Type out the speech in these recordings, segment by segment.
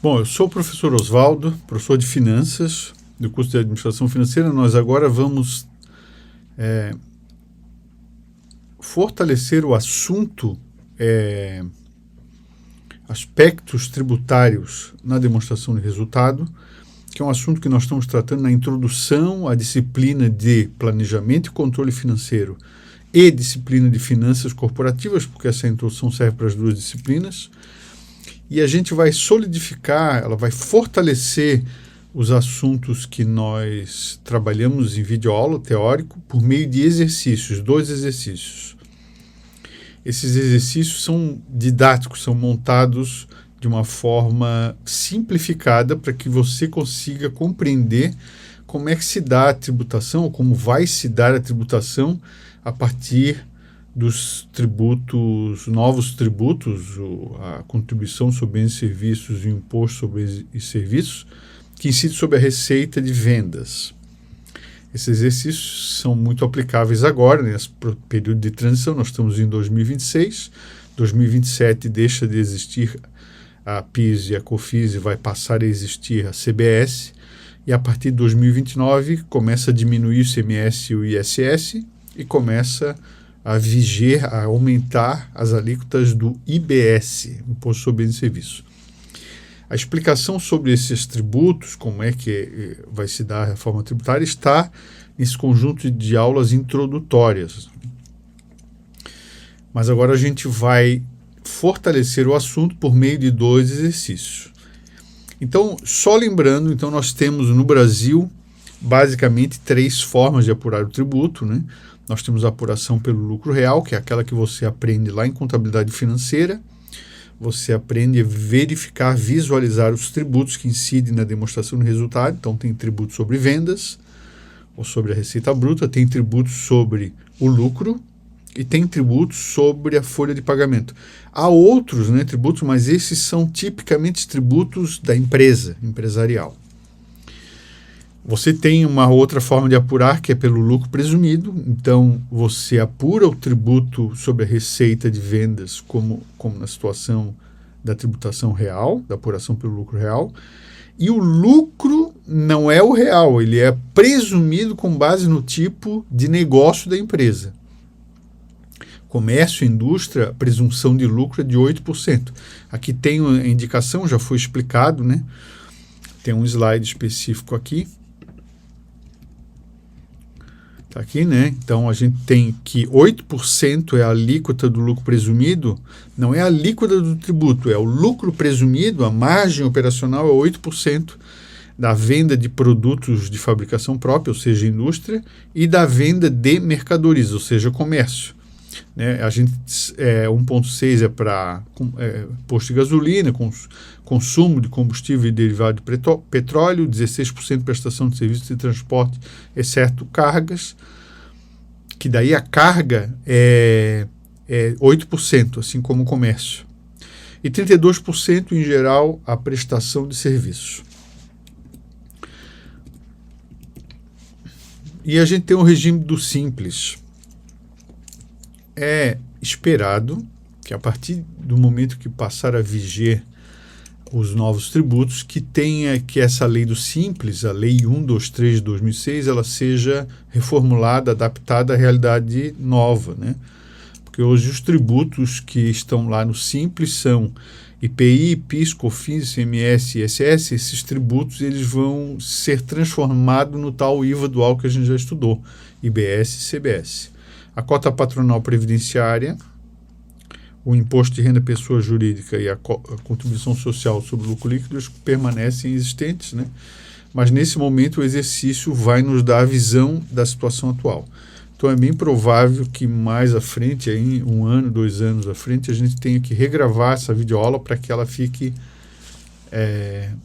Bom, eu sou o professor Oswaldo, professor de Finanças, do curso de Administração Financeira. Nós agora vamos fortalecer o assunto aspectos tributários na demonstração de resultado, que é um assunto que nós estamos tratando na introdução à disciplina de planejamento e controle financeiro e disciplina de finanças corporativas, porque essa introdução serve para as duas disciplinas. E a gente vai solidificar, ela vai fortalecer os assuntos que nós trabalhamos em videoaula teórico por meio de exercícios, 2 exercícios. Esses exercícios são didáticos, são montados de uma forma simplificada para que você consiga compreender como é que se dá a tributação, ou como vai se dar a tributação a partir dos tributos, novos tributos, a contribuição sobre bens e serviços e o imposto sobre bens e serviços, que incide sobre a receita de vendas. Esses exercícios são muito aplicáveis agora, nesse período de transição. Nós estamos em 2026, 2027 deixa de existir a PIS e a COFINS e vai passar a existir a CBS, e a partir de 2029 começa a diminuir o ICMS e o ISS e começa a viger, a aumentar as alíquotas do IBS, Imposto sobre Bens e Serviços. A explicação sobre esses tributos, como é que vai se dar a reforma tributária, está nesse conjunto de aulas introdutórias. Mas agora a gente vai fortalecer o assunto por meio de 2 exercícios. Então, só lembrando, nós temos no Brasil basicamente 3 formas de apurar o tributo, né? Nós temos a apuração pelo lucro real, que é aquela que você aprende lá em contabilidade financeira. Você aprende a verificar, visualizar os tributos que incidem na demonstração do resultado. Então, tem tributo sobre vendas, ou sobre a receita bruta, tem tributo sobre o lucro e tem tributos sobre a folha de pagamento. Há outros, tributos, mas esses são tipicamente tributos da empresa, empresarial. Você tem uma outra forma de apurar, que é pelo lucro presumido. Então, você apura o tributo sobre a receita de vendas, como na situação da tributação real, da apuração pelo lucro real. E o lucro não é o real, ele é presumido com base no tipo de negócio da empresa. Comércio e indústria, a presunção de lucro é de 8%. Aqui tem a indicação, já foi explicado, né? Tem um slide específico aqui. Está aqui, né? Então, a gente tem que 8% é a alíquota do lucro presumido, não é a alíquota do tributo, é o lucro presumido, a margem operacional é 8% da venda de produtos de fabricação própria, ou seja, indústria, e da venda de mercadorias, ou seja, comércio. Né? A gente 1,6 é para posto de gasolina, consumo de combustível e derivado de petróleo, 16% prestação de serviços de transporte, exceto cargas, que daí a carga é 8%, assim como o comércio. E 32% em geral a prestação de serviços. E a gente tem o regime do simples. É esperado que a partir do momento que passar a viger os novos tributos, que essa lei do Simples, a Lei 123 de 2006, ela seja reformulada, adaptada à realidade nova, né? Porque hoje os tributos que estão lá no Simples são IPI, PIS, COFINS, ICMS e ISS. Esses tributos eles vão ser transformados no tal IVA dual que a gente já estudou, IBS e CBS. A cota patronal previdenciária, o imposto de renda pessoa jurídica e a contribuição social sobre o lucro líquido permanecem existentes, né? Mas nesse momento o exercício vai nos dar a visão da situação atual. Então é bem provável que mais à frente, aí, 1 ano, 2 anos à frente, a gente tenha que regravar essa videoaula para que ela fique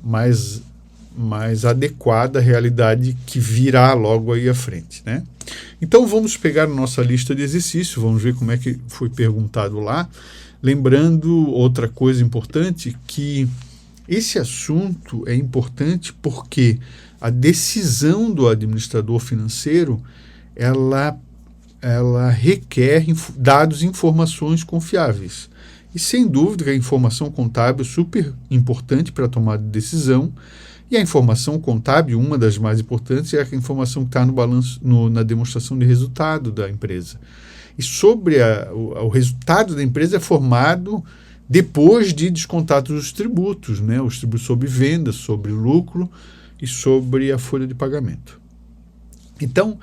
mais adequada à realidade que virá logo aí à frente, né? Então vamos pegar a nossa lista de exercícios, vamos ver como é que foi perguntado lá. Lembrando outra coisa importante, que esse assunto é importante porque a decisão do administrador financeiro, ela requer dados e informações confiáveis. E sem dúvida a informação contábil é super importante para a tomada de decisão. E a informação contábil, uma das mais importantes, é a informação que está no balanço, na demonstração de resultado da empresa. E sobre o resultado da empresa é formado depois de descontados os tributos, né? Os tributos sobre venda, sobre lucro e sobre a folha de pagamento. Então,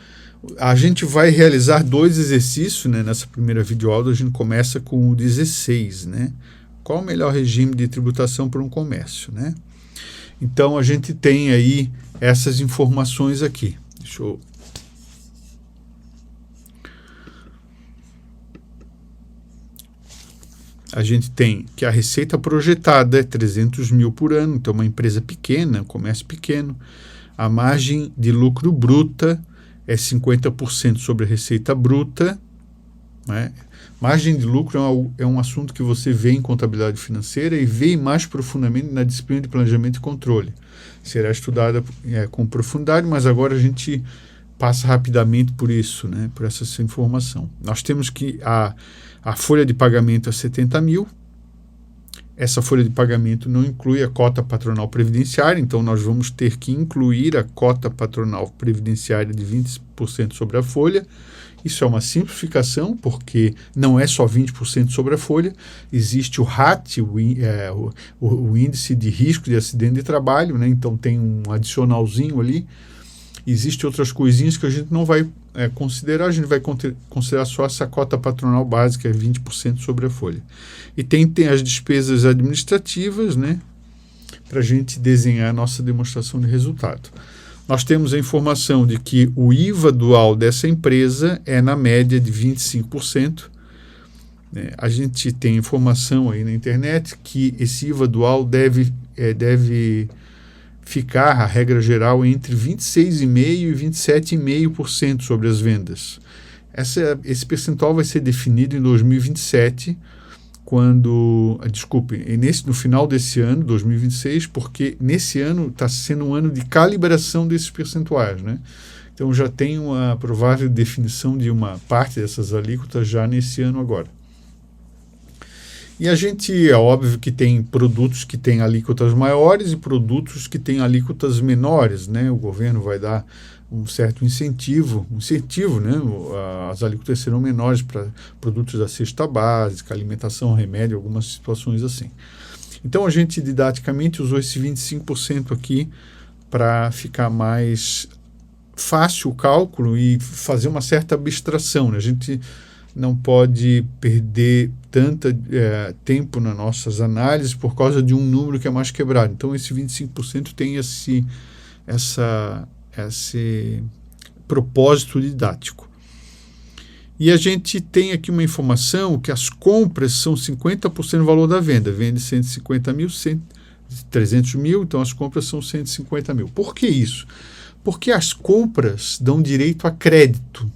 a gente vai realizar 2 exercícios, né? Nessa primeira videoaula. A gente começa com o 16, né? Qual o melhor regime de tributação para um comércio, né? Então, a gente tem aí essas informações aqui. Deixa eu... A gente tem que a receita projetada é 300 mil por ano, então uma empresa pequena, um comércio pequeno. A margem de lucro bruta é 50% sobre a receita bruta, né? Margem de lucro é um assunto que você vê em contabilidade financeira e vê mais profundamente na disciplina de planejamento e controle. Será estudada com profundidade, mas agora a gente passa rapidamente por isso, né? Por essa informação. Nós temos que a folha de pagamento é 70 mil. Essa folha de pagamento não inclui a cota patronal previdenciária, então nós vamos ter que incluir a cota patronal previdenciária de 20% sobre a folha. Isso é uma simplificação, porque não é só 20% sobre a folha, existe o RAT, o índice de risco de acidente de trabalho, né? Então tem um adicionalzinho ali. Existem outras coisinhas que a gente não vai considerar, a gente vai considerar só essa cota patronal básica, 20% sobre a folha. E tem as despesas administrativas, né, para a gente desenhar a nossa demonstração de resultado. Nós temos a informação de que o IVA dual dessa empresa é na média de 25%. Né? A gente tem informação aí na internet que esse IVA dual deve ficar, a regra geral, entre 26,5% e 27,5% sobre as vendas. Esse percentual vai ser definido em 2027, no final desse ano, 2026, porque nesse ano está sendo um ano de calibração desses percentuais, né? Então já tem uma provável definição de uma parte dessas alíquotas já nesse ano agora. E a gente, é óbvio que tem produtos que têm alíquotas maiores e produtos que têm alíquotas menores, né? O governo vai dar um certo incentivo, né? As alíquotas serão menores para produtos da cesta básica, alimentação, remédio, algumas situações assim. Então a gente didaticamente usou esse 25% aqui para ficar mais fácil o cálculo e fazer uma certa abstração, né? A gente não pode perder tanto tempo nas nossas análises por causa de um número que é mais quebrado. Então, esse 25% tem esse propósito didático. E a gente tem aqui uma informação que as compras são 50% do valor da venda. Vende 150 mil, 300 mil, então as compras são 150 mil. Por que isso? Porque as compras dão direito a crédito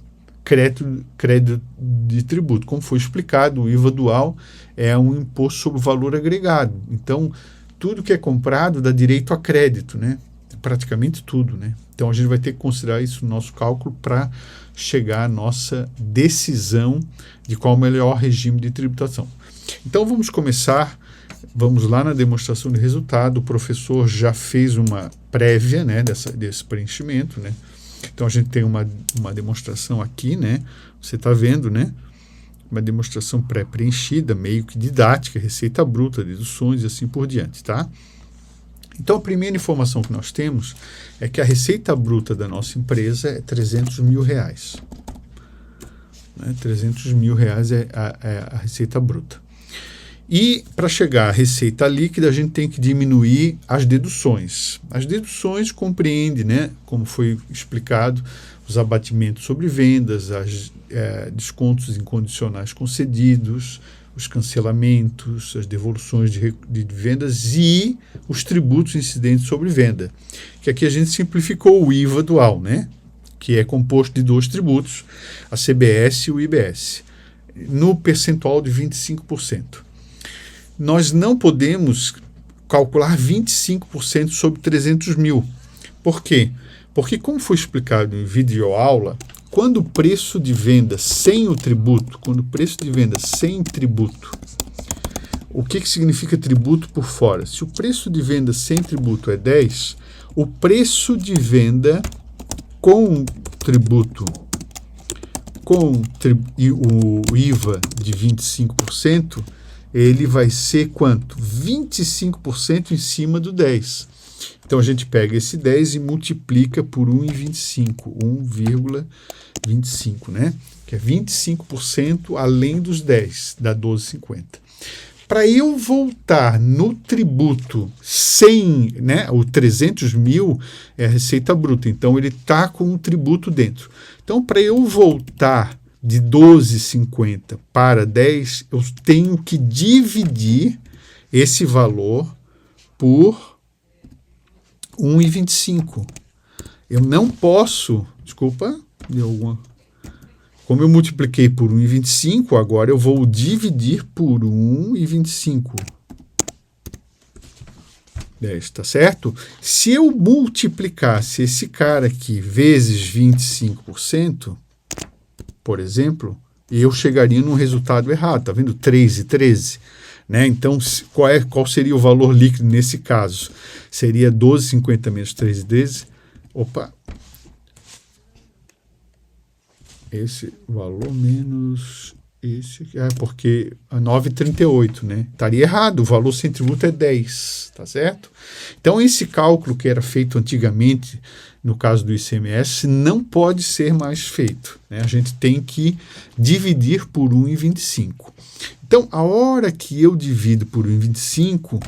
de tributo. Como foi explicado, o IVA dual é um imposto sobre o valor agregado. Então, tudo que é comprado dá direito a crédito, né? Praticamente tudo, né? Então, a gente vai ter que considerar isso no nosso cálculo para chegar à nossa decisão de qual o melhor regime de tributação. Então, vamos lá na demonstração de resultado. O professor já fez uma prévia, né, desse preenchimento, né? Então, a gente tem uma demonstração aqui, né? Você está vendo, né? Uma demonstração pré-preenchida, meio que didática, receita bruta, deduções e assim por diante, tá? Então, a primeira informação que nós temos é que a receita bruta da nossa empresa é 300 mil reais. Né? 300 mil reais é a receita bruta. E, para chegar à receita líquida, a gente tem que diminuir as deduções. As deduções compreendem, né, como foi explicado, os abatimentos sobre vendas, descontos incondicionais concedidos, os cancelamentos, as devoluções de vendas e os tributos incidentes sobre venda. Que aqui a gente simplificou o IVA dual, né, que é composto de 2 tributos, a CBS e o IBS, no percentual de 25%. Nós não podemos calcular 25% sobre 300 mil. Por quê? Porque, como foi explicado em videoaula, quando o preço de venda sem o tributo, o que significa tributo por fora? Se o preço de venda sem tributo é 10, o preço de venda com tributo, e o IVA de 25%, ele vai ser quanto? 25% em cima do 10. Então, a gente pega esse 10 e multiplica por 1,25, 1,25, né? Que é 25% além dos 10, dá 12,50. Para eu voltar no tributo sem, né, o 300 mil é a receita bruta, então ele está com um tributo dentro. Então, para eu voltar de 12,50 para 10, eu tenho que dividir esse valor por 1,25. Eu não posso, desculpa, deu alguma... Como eu multipliquei por 1,25, agora eu vou dividir por 1,25. 10, tá certo? Se eu multiplicasse esse cara aqui vezes 25%, por exemplo, eu chegaria num resultado errado, tá vendo? 3,13. Né? Então, qual seria o valor líquido nesse caso? Seria 12,50 menos 3,13. Opa! Esse valor menos esse aqui. Porque a 9,38, né? Estaria errado, o valor sem tributo é 10, tá certo? Então, esse cálculo que era feito antigamente, no caso do ICMS, não pode ser mais feito, né? A gente tem que dividir por 1,25. Então, a hora que eu divido por 1,25,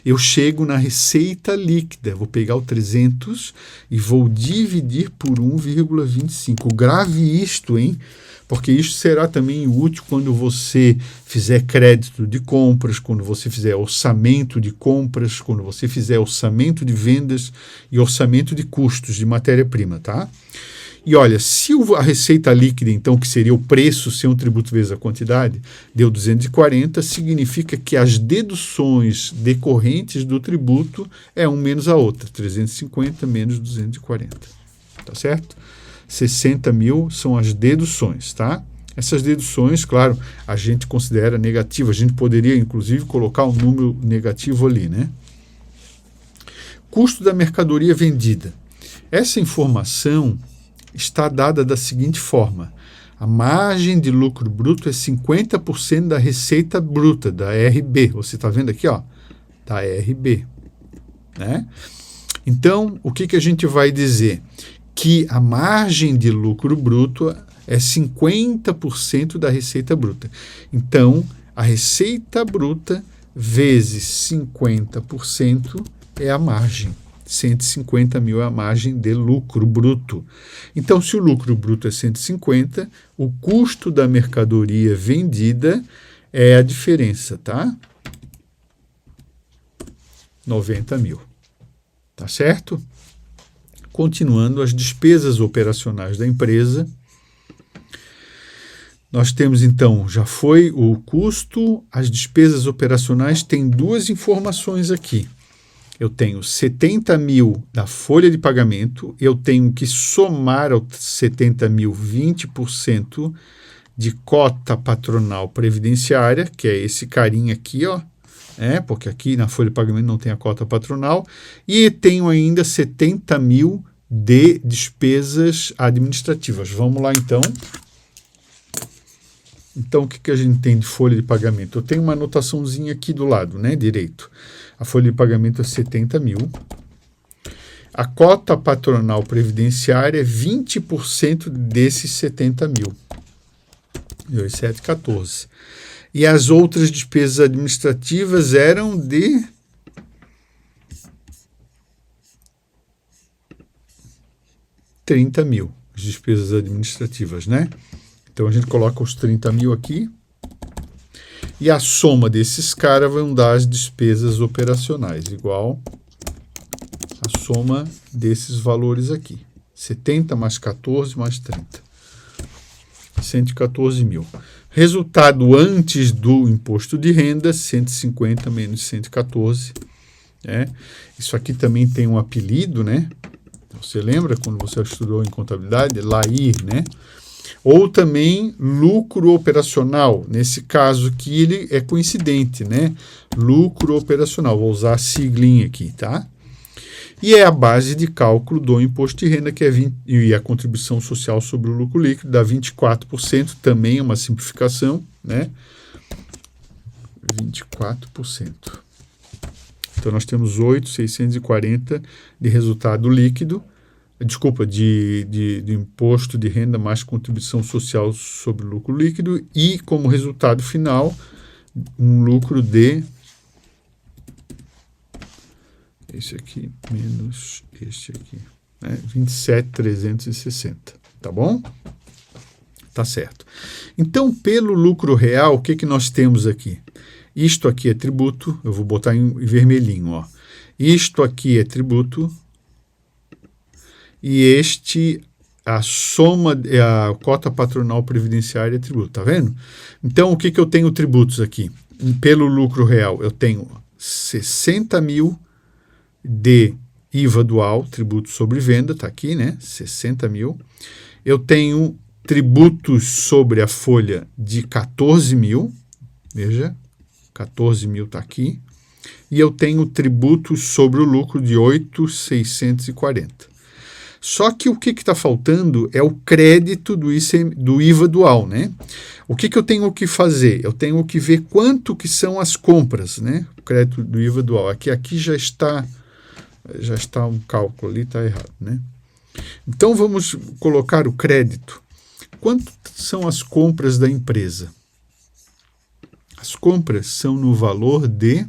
eu chego na receita líquida. Vou pegar o 300 e vou dividir por 1,25. Grave isto, hein? Porque isso será também útil quando você fizer crédito de compras, quando você fizer orçamento de compras, quando você fizer orçamento de vendas e orçamento de custos de matéria-prima, tá? E olha, se a receita líquida, então, que seria o preço sem um tributo vezes a quantidade, deu 240, significa que as deduções decorrentes do tributo é um menos a outra, 350 menos 240, tá certo? 60 mil são as deduções, tá? Essas deduções, claro, a gente considera negativa, a gente poderia, inclusive, colocar um número negativo ali, né? Custo da mercadoria vendida. Essa informação está dada da seguinte forma: a margem de lucro bruto é 50% da receita bruta, da RB. Você está vendo aqui, ó, da RB, né? Então, o que a gente vai dizer? Que a margem de lucro bruto é 50% da receita bruta. Então, a receita bruta vezes 50% é a margem. 150 mil é a margem de lucro bruto. Então, se o lucro bruto é 150, o custo da mercadoria vendida é a diferença, tá? 90 mil. Tá certo? Continuando, as despesas operacionais da empresa. Nós temos, então, já foi o custo, as despesas operacionais, tem duas informações aqui. Eu tenho 70 mil da folha de pagamento, eu tenho que somar aos 70 mil 20% de cota patronal previdenciária, que é esse carinha aqui, ó, porque aqui na folha de pagamento não tem a cota patronal, e tenho ainda 70 mil de despesas administrativas. Vamos lá, então. Então, o que a gente tem de folha de pagamento? Eu tenho uma anotaçãozinha aqui do lado, né, direito. A folha de pagamento é 70 mil. A cota patronal previdenciária é 20% desses 70 mil. 2,714. E as outras despesas administrativas eram de 30 mil, as despesas administrativas, né? Então, a gente coloca os 30 mil aqui. E a soma desses caras vão dar as despesas operacionais, igual a soma desses valores aqui. 70 mais 14 mais 30. 114 mil. Resultado antes do imposto de renda, 150 menos 114. Né? Isso aqui também tem um apelido, né? Você lembra quando você estudou em contabilidade? LAIR, né? Ou também lucro operacional, nesse caso aqui ele é coincidente, né? Lucro operacional, vou usar a siglinha aqui, tá? E é a base de cálculo do imposto de renda, que é e a contribuição social sobre o lucro líquido, dá 24%, também é uma simplificação, né? 24%. Então, nós temos 8.640 de resultado líquido, desculpa, de imposto de renda mais contribuição social sobre o lucro líquido, e como resultado final, um lucro de esse aqui menos este aqui, né? 27.360, tá bom? Tá certo. Então, pelo lucro real, o que que nós temos aqui? Isto aqui é tributo, eu vou botar em vermelhinho, ó. Isto aqui é tributo, e a soma, a cota patronal previdenciária é tributo, tá vendo? Então, o que que eu tenho tributos aqui? Pelo lucro real, eu tenho 60 mil de IVA dual, tributo sobre venda, tá aqui, né? 60 mil. Eu tenho tributos sobre a folha de 14 mil, veja, 14 mil tá aqui. E eu tenho tributos sobre o lucro de 8.640. Só que o que está faltando é o crédito do IVA dual, né? O que eu tenho que fazer? Eu tenho que ver quanto que são as compras, né? O crédito do IVA dual. Aqui já está um cálculo ali, está errado, né? Então, vamos colocar o crédito. Quanto são as compras da empresa? As compras são no valor de...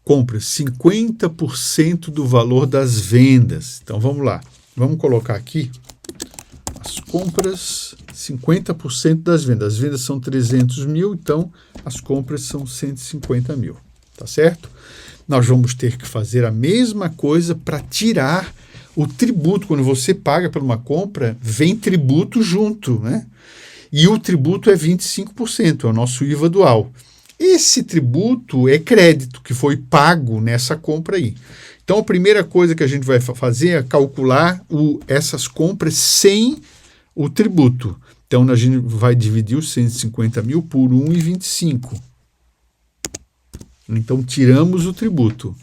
compras, 50% do valor das vendas. Então, vamos lá. Vamos colocar aqui as compras, 50% das vendas. As vendas são 300 mil, então as compras são 150 mil. Tá certo? Nós vamos ter que fazer a mesma coisa para tirar o tributo. Quando você paga por uma compra, vem tributo junto, né? E o tributo é 25%, é o nosso IVA dual. Esse tributo é crédito que foi pago nessa compra aí. Então, a primeira coisa que a gente vai fazer é calcular essas compras sem o tributo. Então, a gente vai dividir os 150 mil por 1,25. Então, tiramos o tributo.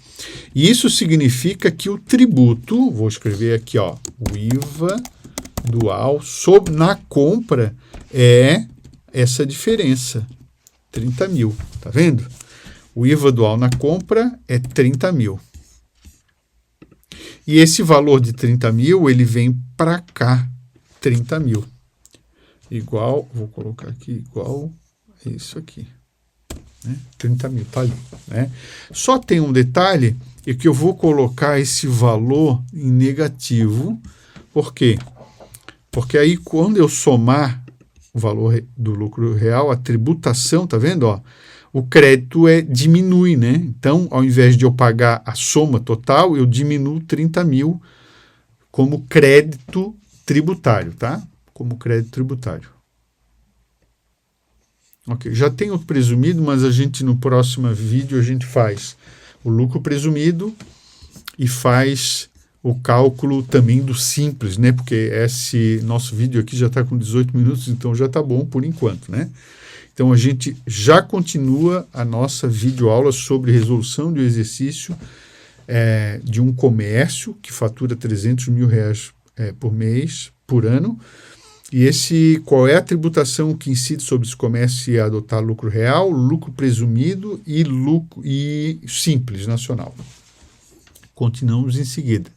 E isso significa que o tributo, vou escrever aqui, ó, o IVA dual na compra é essa diferença. 30 mil, tá vendo? O IVA dual na compra é 30 mil. E esse valor de 30 mil, ele vem para cá, 30 mil. Igual, vou colocar aqui, igual a isso aqui. Né? 30 mil, tá ali. Né? Só tem um detalhe, é que eu vou colocar esse valor em negativo. Por quê? Porque aí, quando eu somar o valor do lucro real, a tributação, tá vendo? Ó, o crédito diminui, né? Então, ao invés de eu pagar a soma total, eu diminuo 30 mil como crédito tributário, tá? Como crédito tributário. Ok, já tem o presumido, mas no próximo vídeo a gente faz o lucro presumido e faz o cálculo também do simples, né? Porque esse nosso vídeo aqui já está com 18 minutos, então já está bom por enquanto, né? Então, a gente já continua a nossa videoaula sobre resolução de um exercício de um comércio que fatura 300 mil reais por mês, por ano. E qual é a tributação que incide sobre esse comércio e adotar lucro real, lucro presumido e simples nacional. Continuamos em seguida.